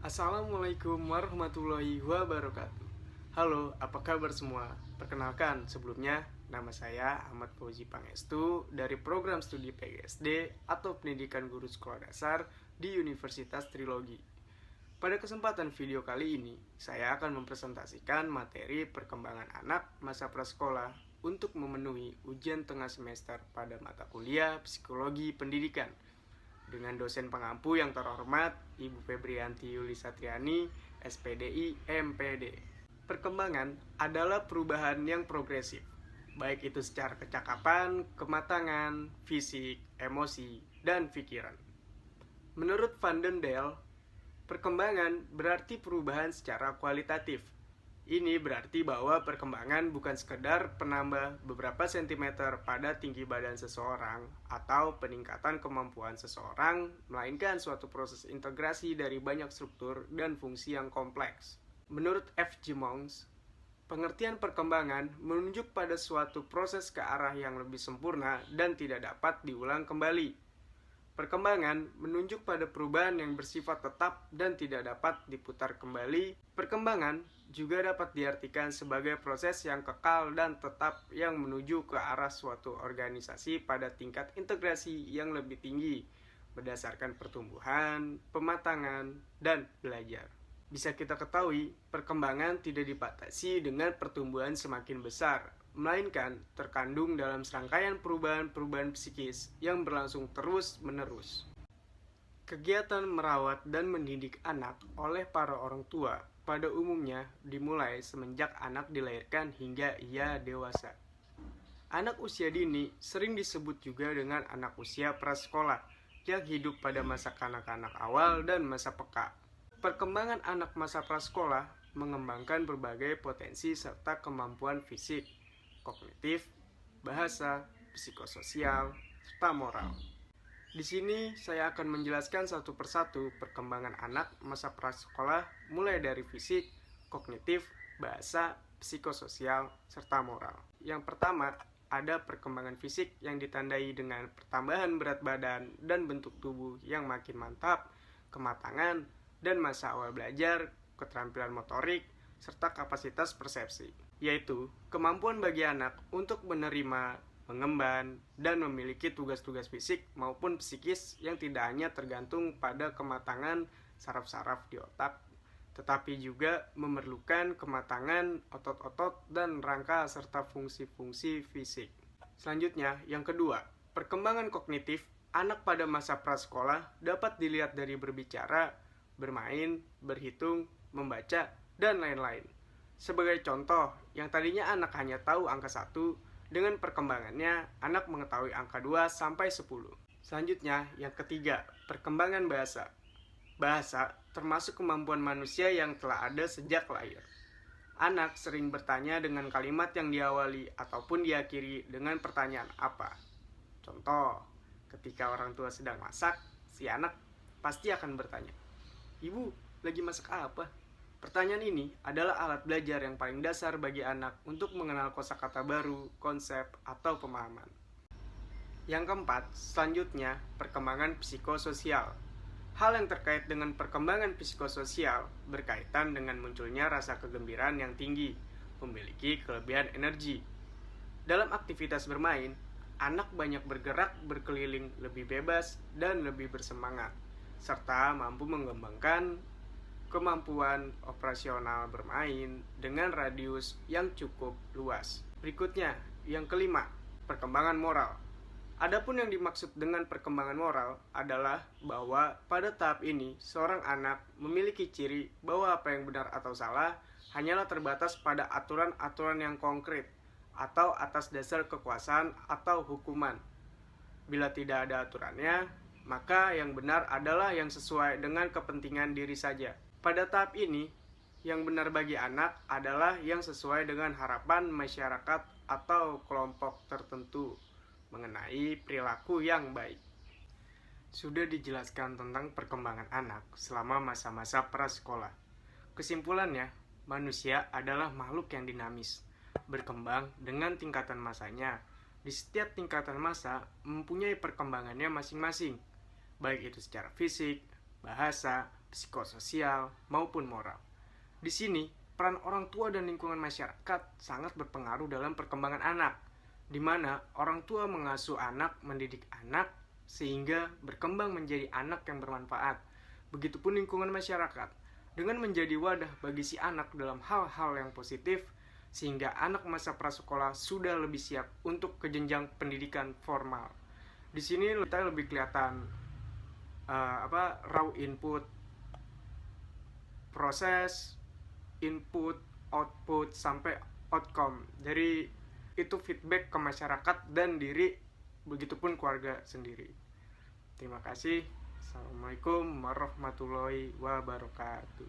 Assalamualaikum warahmatullahi wabarakatuh. Halo, apa kabar semua? Perkenalkan, sebelumnya nama saya Ahmad Fauzi Pangestu dari program studi PGSD atau Pendidikan Guru Sekolah Dasar di Universitas Trilogi. Pada kesempatan video kali ini, saya akan mempresentasikan materi perkembangan anak masa prasekolah untuk memenuhi ujian tengah semester pada mata kuliah Psikologi Pendidikan dengan dosen pengampu yang terhormat Ibu Febrianti Yuli Satriani, SPDI MPD. Perkembangan adalah perubahan yang progresif, baik itu secara kecakapan, kematangan, fisik, emosi, dan pikiran. Menurut Van den Dael, perkembangan berarti perubahan secara kualitatif. Ini berarti bahwa perkembangan bukan sekedar penambah beberapa sentimeter pada tinggi badan seseorang atau peningkatan kemampuan seseorang, melainkan suatu proses integrasi dari banyak struktur dan fungsi yang kompleks. Menurut F.G. Monks, pengertian perkembangan menunjuk pada suatu proses ke arah yang lebih sempurna dan tidak dapat diulang kembali. Perkembangan menunjuk pada perubahan yang bersifat tetap dan tidak dapat diputar kembali. Perkembangan juga dapat diartikan sebagai proses yang kekal dan tetap yang menuju ke arah suatu organisasi pada tingkat integrasi yang lebih tinggi berdasarkan pertumbuhan, pematangan, dan belajar. Bisa kita ketahui, perkembangan tidak dibatasi dengan pertumbuhan semakin besar, melainkan terkandung dalam serangkaian perubahan-perubahan psikis yang berlangsung terus-menerus. Kegiatan merawat dan mendidik anak oleh para orang tua pada umumnya dimulai semenjak anak dilahirkan hingga ia dewasa. Anak usia dini sering disebut juga dengan anak usia prasekolah yang hidup pada masa kanak-kanak awal dan masa peka. Perkembangan anak masa prasekolah mengembangkan berbagai potensi serta kemampuan fisik, kognitif, bahasa, psikososial, serta moral. Di sini saya akan menjelaskan satu persatu perkembangan anak masa prasekolah mulai dari fisik, kognitif, bahasa, psikososial, serta moral. Yang pertama, ada perkembangan fisik yang ditandai dengan pertambahan berat badan dan bentuk tubuh yang makin mantap, kematangan, dan masa awal belajar, keterampilan motorik, serta kapasitas persepsi, yaitu kemampuan bagi anak untuk menerima, mengemban, dan memiliki tugas-tugas fisik maupun psikis yang tidak hanya tergantung pada kematangan saraf-saraf di otak, tetapi juga memerlukan kematangan otot-otot dan rangka serta fungsi-fungsi fisik. Selanjutnya, yang kedua, perkembangan kognitif anak pada masa prasekolah dapat dilihat dari berbicara, bermain, berhitung, membaca, dan lain-lain. Sebagai contoh, yang tadinya anak hanya tahu angka 1, dengan perkembangannya, anak mengetahui angka 2 sampai 10. Selanjutnya, yang ketiga, perkembangan bahasa. Bahasa termasuk kemampuan manusia yang telah ada sejak lahir. Anak sering bertanya dengan kalimat yang diawali ataupun diakhiri dengan pertanyaan apa. Contoh, ketika orang tua sedang masak, si anak pasti akan bertanya, "Ibu, lagi masak apa?" Pertanyaan ini adalah alat belajar yang paling dasar bagi anak untuk mengenal kosakata baru, konsep, atau pemahaman. Yang keempat, selanjutnya, perkembangan psikososial. Hal yang terkait dengan perkembangan psikososial berkaitan dengan munculnya rasa kegembiraan yang tinggi, memiliki kelebihan energi. Dalam aktivitas bermain, anak banyak bergerak berkeliling lebih bebas dan lebih bersemangat, serta mampu mengembangkan kemampuan operasional bermain dengan radius yang cukup luas. Berikutnya, yang kelima, perkembangan moral. Adapun yang dimaksud dengan perkembangan moral adalah bahwa pada tahap ini seorang anak memiliki ciri bahwa apa yang benar atau salah hanyalah terbatas pada aturan-aturan yang konkret atau atas dasar kekuasaan atau hukuman. Bila tidak ada aturannya, maka yang benar adalah yang sesuai dengan kepentingan diri saja. Pada tahap ini, yang benar bagi anak adalah yang sesuai dengan harapan masyarakat atau kelompok tertentu mengenai perilaku yang baik. Sudah dijelaskan tentang perkembangan anak selama masa-masa prasekolah. Kesimpulannya, manusia adalah makhluk yang dinamis, berkembang dengan tingkatan masanya. Di setiap tingkatan masa mempunyai perkembangannya masing-masing, baik itu secara fisik, bahasa, psikososial, maupun moral. Di sini, peran orang tua dan lingkungan masyarakat sangat berpengaruh dalam perkembangan anak, di mana orang tua mengasuh anak, mendidik anak, sehingga berkembang menjadi anak yang bermanfaat. Begitupun lingkungan masyarakat, dengan menjadi wadah bagi si anak dalam hal-hal yang positif, sehingga anak masa prasekolah sudah lebih siap untuk ke jenjang pendidikan formal. Di sini kita lebih kelihatan raw input, proses, input, output, sampai outcome. Jadi itu feedback ke masyarakat dan diri, begitupun keluarga sendiri. Terima kasih. Assalamualaikum warahmatullahi wabarakatuh.